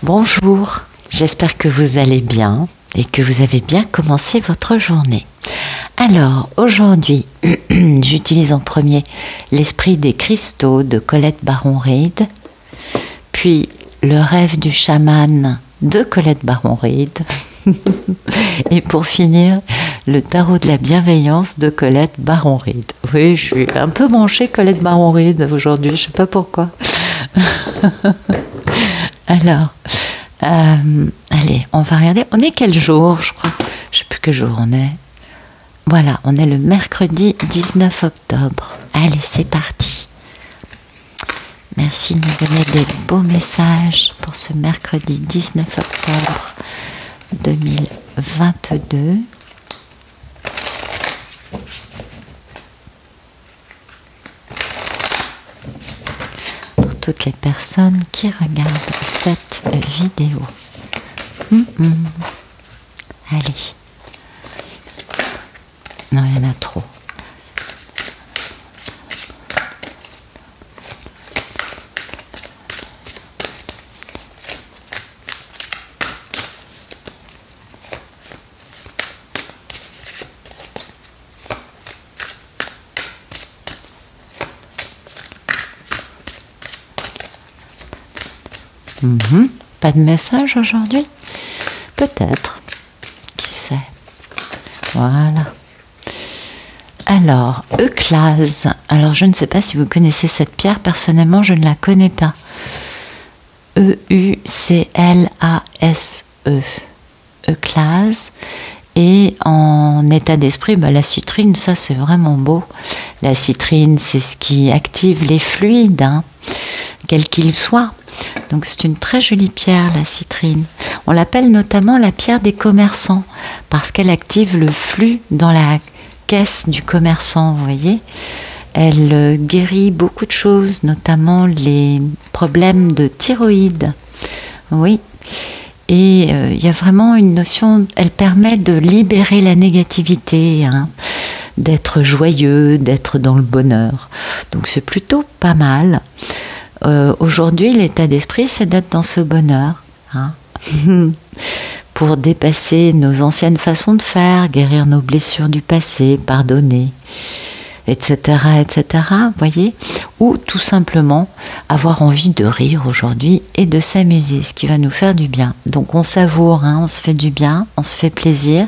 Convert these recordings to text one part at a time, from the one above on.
Bonjour, j'espère que vous allez bien et que vous avez bien commencé votre journée. Alors, aujourd'hui, j'utilise en premier l'esprit des cristaux de Colette Baron-Reid, puis le rêve du chaman de Colette Baron-Reid, et pour finir, le tarot de la bienveillance de Colette Baron-Reid. Oui, je suis un peu branchée Colette Baron-Reid aujourd'hui, je ne sais pas pourquoi. Alors, allez, on va regarder. On est quel jour, je crois? Je ne sais plus quel jour on est. Voilà, on est le mercredi 19 octobre. Allez, c'est parti. Merci de nous donner des beaux messages pour ce mercredi 19 octobre 2022. Pour toutes les personnes qui regardent cette vidéo. Allez. Non, il y en a trop. Pas de message aujourd'hui? Peut-être. Qui sait? Voilà. Alors, Euclase. Alors, je ne sais pas si vous connaissez cette pierre. Personnellement, je ne la connais pas. E-U-C-L-A-S-E. Euclase. Et en état d'esprit, la citrine, ça c'est vraiment beau. La citrine, c'est ce qui active les fluides, quels qu'ils soient. Donc c'est une très jolie pierre, la citrine. On l'appelle notamment la pierre des commerçants, parce qu'elle active le flux dans la caisse du commerçant, vous voyez. Elle guérit beaucoup de choses, notamment les problèmes de thyroïde. Oui. Et il y a vraiment une notion, elle permet de libérer la négativité, d'être joyeux, d'être dans le bonheur. Donc c'est plutôt pas mal. Aujourd'hui, l'état d'esprit, c'est d'être dans ce bonheur, pour dépasser nos anciennes façons de faire, guérir nos blessures du passé, pardonner, etc., etc., voyez, ou tout simplement avoir envie de rire aujourd'hui et de s'amuser, ce qui va nous faire du bien. Donc on savoure, on se fait du bien, on se fait plaisir.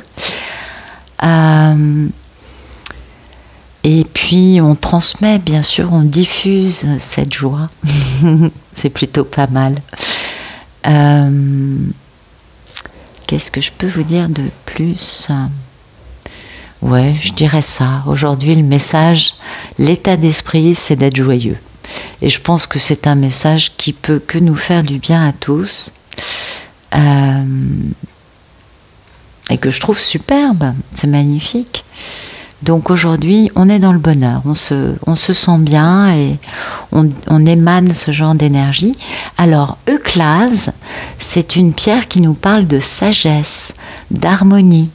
Et puis on transmet, bien sûr, on diffuse cette joie. C'est plutôt pas mal. Qu'est-ce que je peux vous dire de plus ? Ouais, je dirais ça. Aujourd'hui, le message, l'état d'esprit, c'est d'être joyeux. Et je pense que c'est un message qui peut que nous faire du bien à tous. Et que je trouve superbe. C'est magnifique. Donc aujourd'hui, on est dans le bonheur, on se sent bien et on émane ce genre d'énergie. Alors, Euclase, c'est une pierre qui nous parle de sagesse, d'harmonie,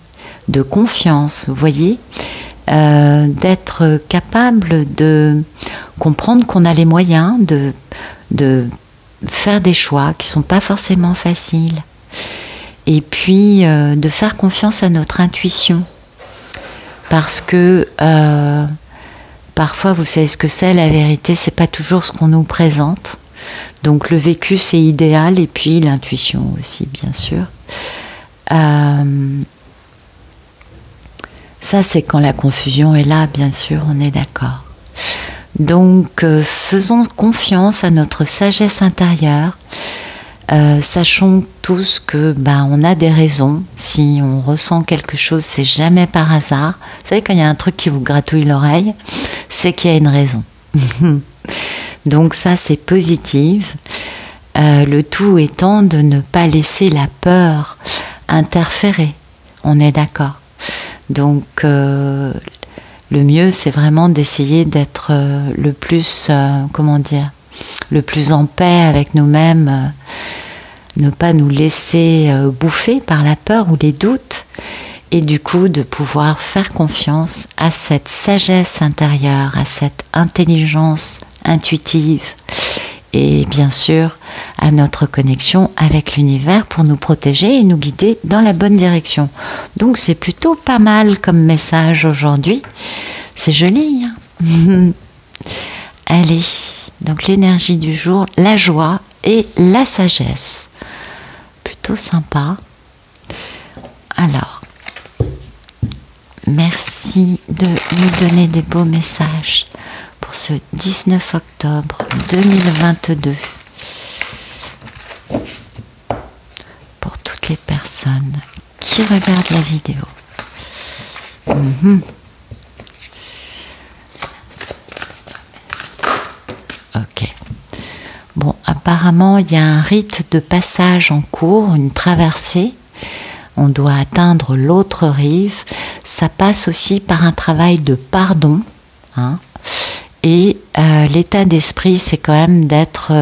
de confiance, vous voyez, d'être capable de comprendre qu'on a les moyens de faire des choix qui ne sont pas forcément faciles. Et puis, de faire confiance à notre intuition. Parce que parfois, vous savez ce que c'est, la vérité, c'est pas toujours ce qu'on nous présente. Donc le vécu, c'est idéal, et puis l'intuition aussi, bien sûr. Ça, c'est quand la confusion est là, bien sûr, on est d'accord. Donc, faisons confiance à notre sagesse intérieure. Sachons tous que on a des raisons. Si on ressent quelque chose, c'est jamais par hasard. Vous savez, quand il y a un truc qui vous gratouille l'oreille, c'est qu'il y a une raison. Donc ça, c'est positif. Le tout étant de ne pas laisser la peur interférer. On est d'accord. Donc le mieux, c'est vraiment d'essayer d'être le plus, le plus en paix avec nous-mêmes, ne pas nous laisser bouffer par la peur ou les doutes, et du coup de pouvoir faire confiance à cette sagesse intérieure, à cette intelligence intuitive, et bien sûr à notre connexion avec l'univers pour nous protéger et nous guider dans la bonne direction. Donc c'est plutôt pas mal comme message aujourd'hui. C'est joli, hein. Allez, donc l'énergie du jour, la joie et la sagesse. Plutôt sympa. Alors, merci de nous donner des beaux messages pour ce 19 octobre 2022. Pour toutes les personnes qui regardent la vidéo. Ok. Bon, apparemment, il y a un rite de passage en cours, une traversée. On doit atteindre l'autre rive. Ça passe aussi par un travail de pardon, hein. Et l'état d'esprit, c'est quand même d'être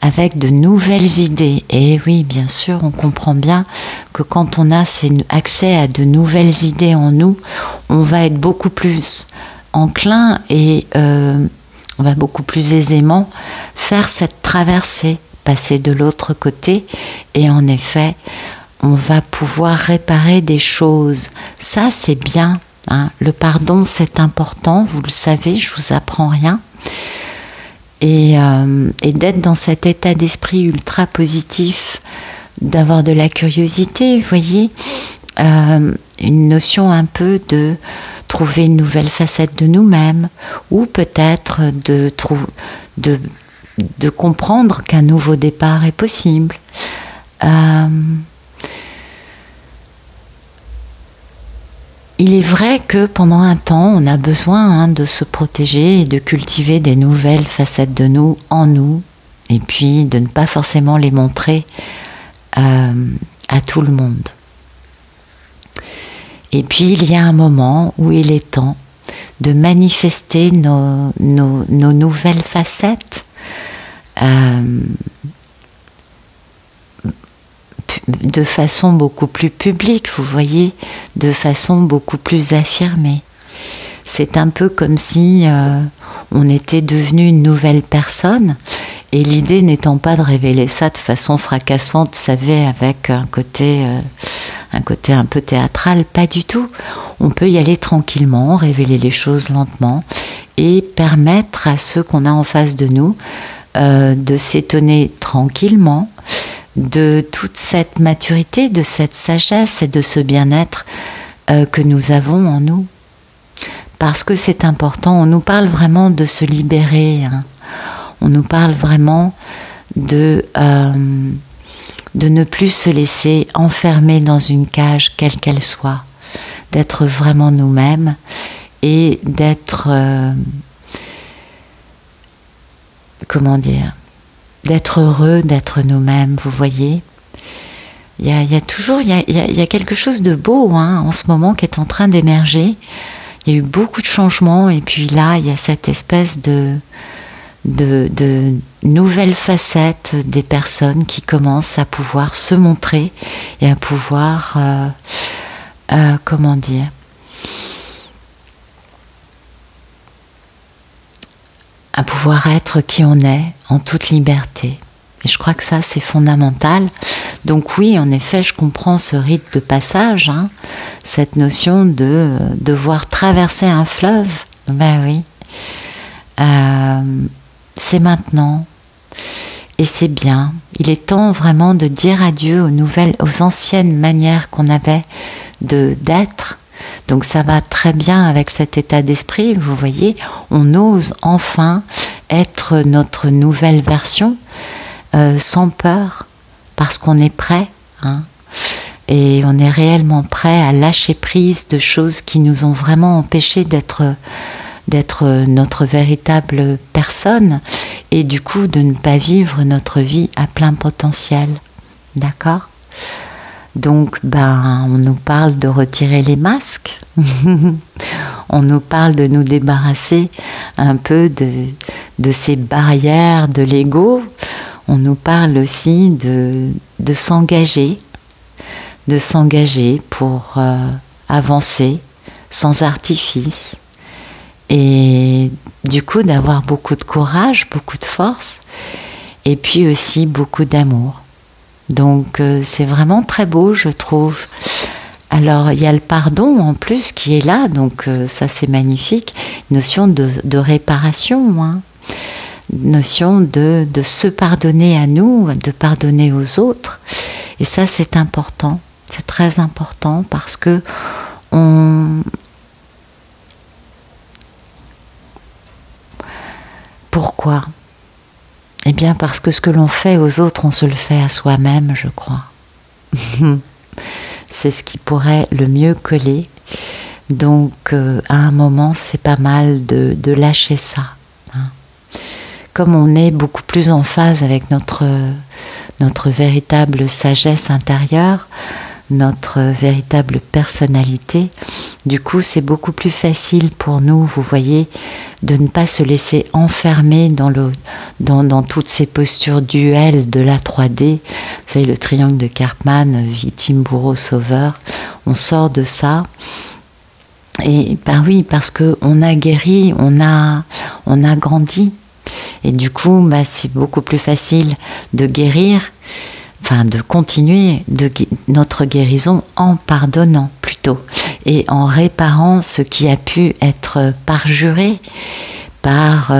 avec de nouvelles idées. Et oui, bien sûr, on comprend bien que quand on a accès à de nouvelles idées en nous, on va être beaucoup plus enclin et on va beaucoup plus aisément faire cette traversée, passer de l'autre côté. Et en effet, on va pouvoir réparer des choses. Ça, c'est bien, hein. Le pardon, c'est important, vous le savez, je vous apprends rien. Et d'être dans cet état d'esprit ultra positif, d'avoir de la curiosité, vous voyez, une notion un peu de trouver une nouvelle facette de nous-mêmes, ou peut-être de comprendre qu'un nouveau départ est possible. Il est vrai que pendant un temps, on a besoin de se protéger et de cultiver des nouvelles facettes de nous en nous, et puis de ne pas forcément les montrer à tout le monde. Et puis il y a un moment où il est temps de manifester nos nouvelles facettes de façon beaucoup plus publique, vous voyez, de façon beaucoup plus affirmée. C'est un peu comme si on était devenu une nouvelle personne, et l'idée n'étant pas de révéler ça de façon fracassante, vous savez, avec un côté un peu théâtral, pas du tout. On peut y aller tranquillement, révéler les choses lentement, et permettre à ceux qu'on a en face de nous de s'étonner tranquillement de toute cette maturité, de cette sagesse et de ce bien-être que nous avons en nous. Parce que c'est important, on nous parle vraiment de se libérer, hein. On nous parle vraiment de ne plus se laisser enfermer dans une cage, quelle qu'elle soit, d'être vraiment nous-mêmes et d'être, d'être heureux, d'être nous-mêmes, vous voyez. Il y a quelque chose de beau, hein, en ce moment qui est en train d'émerger. Il y a eu beaucoup de changements, et puis là, il y a cette espèce de nouvelles facettes des personnes qui commencent à pouvoir se montrer et à pouvoir, à pouvoir être qui on est en toute liberté. Et je crois que ça, c'est fondamental. Donc oui, en effet, je comprends ce rite de passage, hein, cette notion de devoir traverser un fleuve. Ben oui. C'est maintenant. Et c'est bien. Il est temps vraiment de dire adieu aux anciennes manières qu'on avait d'être. Donc ça va très bien avec cet état d'esprit, vous voyez. On ose enfin être notre nouvelle version sans peur, parce qu'on est prêt, hein. Et on est réellement prêt à lâcher prise de choses qui nous ont vraiment empêchés d'être notre véritable personne, et du coup de ne pas vivre notre vie à plein potentiel. D'accord ? Donc, on nous parle de retirer les masques, on nous parle de nous débarrasser un peu de ces barrières de l'ego, on nous parle aussi de s'engager pour avancer sans artifice, et du coup d'avoir beaucoup de courage, beaucoup de force, et puis aussi beaucoup d'amour. Donc c'est vraiment très beau, je trouve. Alors il y a le pardon en plus qui est là, donc ça c'est magnifique. Notion de réparation, hein. Notion de se pardonner à nous, de pardonner aux autres. Et ça c'est important, c'est très important parce que Pourquoi ? Eh bien parce que ce que l'on fait aux autres, on se le fait à soi-même, je crois. C'est ce qui pourrait le mieux coller. Donc à un moment, c'est pas mal de lâcher ça. Hein. Comme on est beaucoup plus en phase avec notre véritable sagesse intérieure, notre véritable personnalité, du coup c'est beaucoup plus facile pour nous, vous voyez, de ne pas se laisser enfermer dans toutes ces postures duelles de la 3D. Vous savez, le triangle de Karpman, victime, bourreau, sauveur, on sort de ça. Et ben oui, parce qu'on a guéri, on a grandi. Et du coup, bah, c'est beaucoup plus facile de guérir, enfin de continuer notre guérison en pardonnant plutôt et en réparant ce qui a pu être parjuré par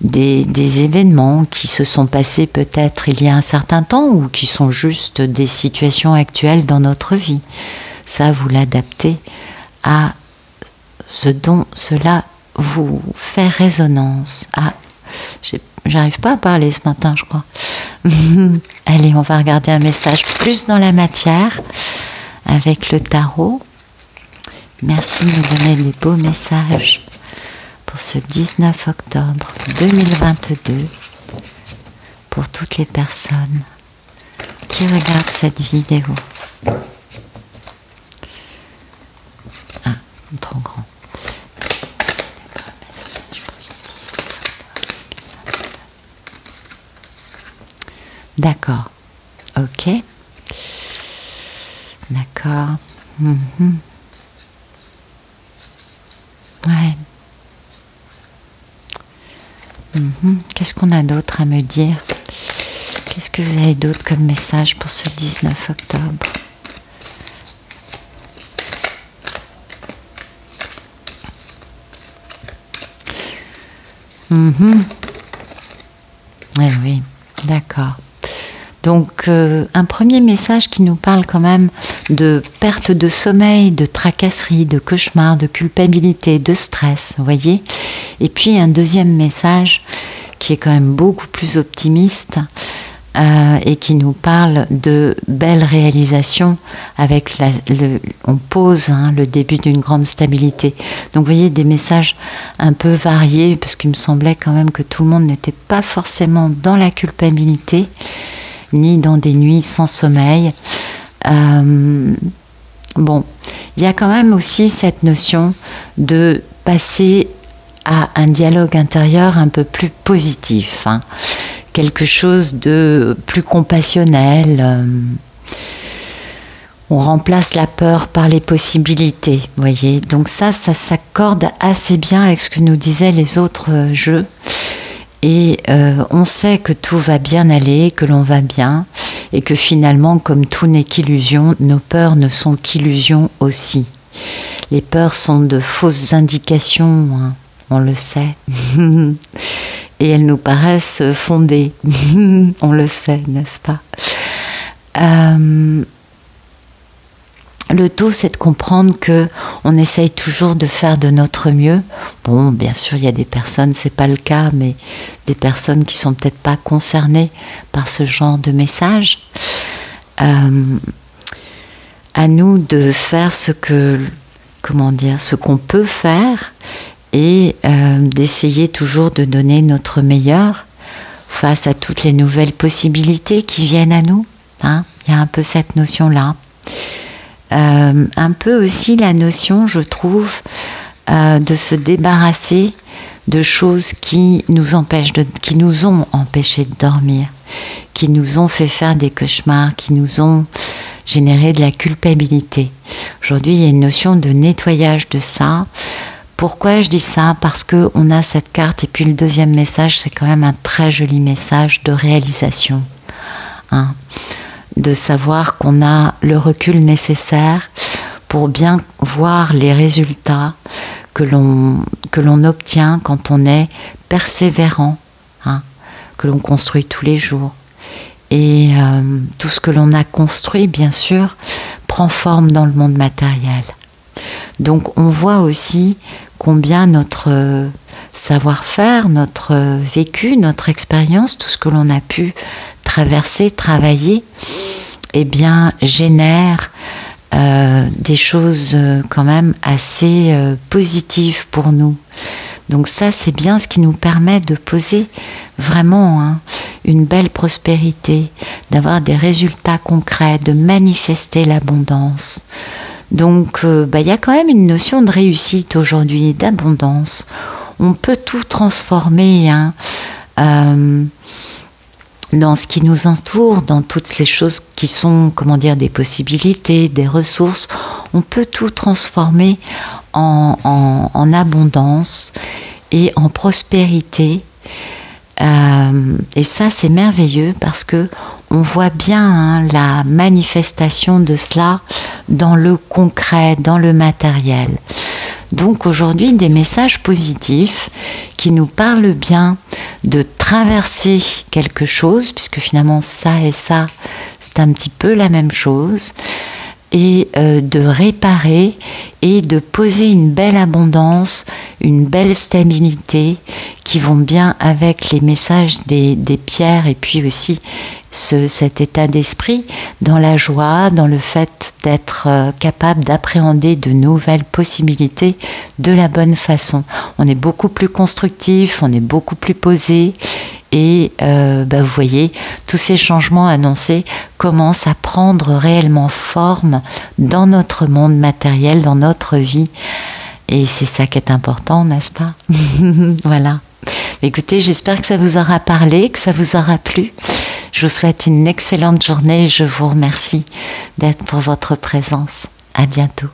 des événements qui se sont passés peut-être il y a un certain temps ou qui sont juste des situations actuelles dans notre vie. Ça, vous l'adaptez à ce dont cela vous fait résonance. Ah, j'arrive pas à parler ce matin, je crois. Allez, on va regarder un message plus dans la matière avec le tarot. Merci de nous donner des beaux messages pour ce 19 octobre 2022 pour toutes les personnes qui regardent cette vidéo. Ah, trop grand. D'accord. Ok. D'accord. Ouais. Qu'est-ce qu'on a d'autre à me dire? Qu'est-ce que vous avez d'autre comme message pour ce 19 octobre? Eh oui, d'accord. Donc un premier message qui nous parle quand même de perte de sommeil, de tracasserie, de cauchemar, de culpabilité, de stress, vous voyez. Et puis un deuxième message qui est quand même beaucoup plus optimiste et qui nous parle de belles réalisations avec on pose le début d'une grande stabilité. Donc vous voyez des messages un peu variés parce qu'il me semblait quand même que tout le monde n'était pas forcément dans la culpabilité ni dans des nuits sans sommeil. Bon, il y a quand même aussi cette notion de passer à un dialogue intérieur un peu plus positif, hein. Quelque chose de plus compassionnel. On remplace la peur par les possibilités, vous voyez. Donc ça s'accorde assez bien avec ce que nous disaient les autres jeux. Et on sait que tout va bien aller, que l'on va bien, et que finalement, comme tout n'est qu'illusion, nos peurs ne sont qu'illusions aussi. Les peurs sont de fausses indications, hein, on le sait, et elles nous paraissent fondées, on le sait, n'est-ce pas? Le tout, c'est de comprendre que on essaye toujours de faire de notre mieux. Bon, bien sûr, il y a des personnes, c'est pas le cas, mais des personnes qui sont peut-être pas concernées par ce genre de message. À nous de faire ce qu'on peut faire et d'essayer toujours de donner notre meilleur face à toutes les nouvelles possibilités qui viennent à nous. Hein, il y a un peu cette notion-là. Un peu aussi la notion, je trouve, de se débarrasser de choses qui nous ont empêché de dormir, qui nous ont fait faire des cauchemars, qui nous ont généré de la culpabilité. Aujourd'hui, il y a une notion de nettoyage de ça Pourquoi je dis ça? Parce que on a cette carte et puis le deuxième message, c'est quand même un très joli message de réalisation, hein, de savoir qu'on a le recul nécessaire pour bien voir les résultats que l'on obtient quand on est persévérant, hein, que l'on construit tous les jours. Et tout ce que l'on a construit, bien sûr, prend forme dans le monde matériel. Donc on voit aussi combien notre savoir-faire, notre vécu, notre expérience, tout ce que l'on a pu traverser, travailler, eh bien, génère des choses quand même assez positives pour nous. Donc ça, c'est bien ce qui nous permet de poser vraiment, hein, une belle prospérité, d'avoir des résultats concrets, de manifester l'abondance. Donc il y a quand même une notion de réussite aujourd'hui, d'abondance. On peut tout transformer, hein, dans ce qui nous entoure, dans toutes ces choses qui sont, comment dire, des possibilités, des ressources. On peut tout transformer en abondance et en prospérité. Et ça, c'est merveilleux parce que on voit bien, hein, la manifestation de cela dans le concret, dans le matériel. Donc aujourd'hui, des messages positifs qui nous parlent bien de traverser quelque chose, puisque finalement ça et ça, c'est un petit peu la même chose, et de réparer et de poser une belle abondance, une belle stabilité qui vont bien avec les messages des pierres et puis aussi cet état d'esprit dans la joie, dans le fait d'être capable d'appréhender de nouvelles possibilités de la bonne façon. On est beaucoup plus constructif, on est beaucoup plus posé et vous voyez, tous ces changements annoncés commencent à prendre réellement forme dans notre monde matériel, dans notre vie. Et c'est ça qui est important, n'est-ce pas? Voilà. Écoutez, j'espère que ça vous aura parlé, que ça vous aura plu. Je vous souhaite une excellente journée et je vous remercie d'être pour votre présence. À bientôt.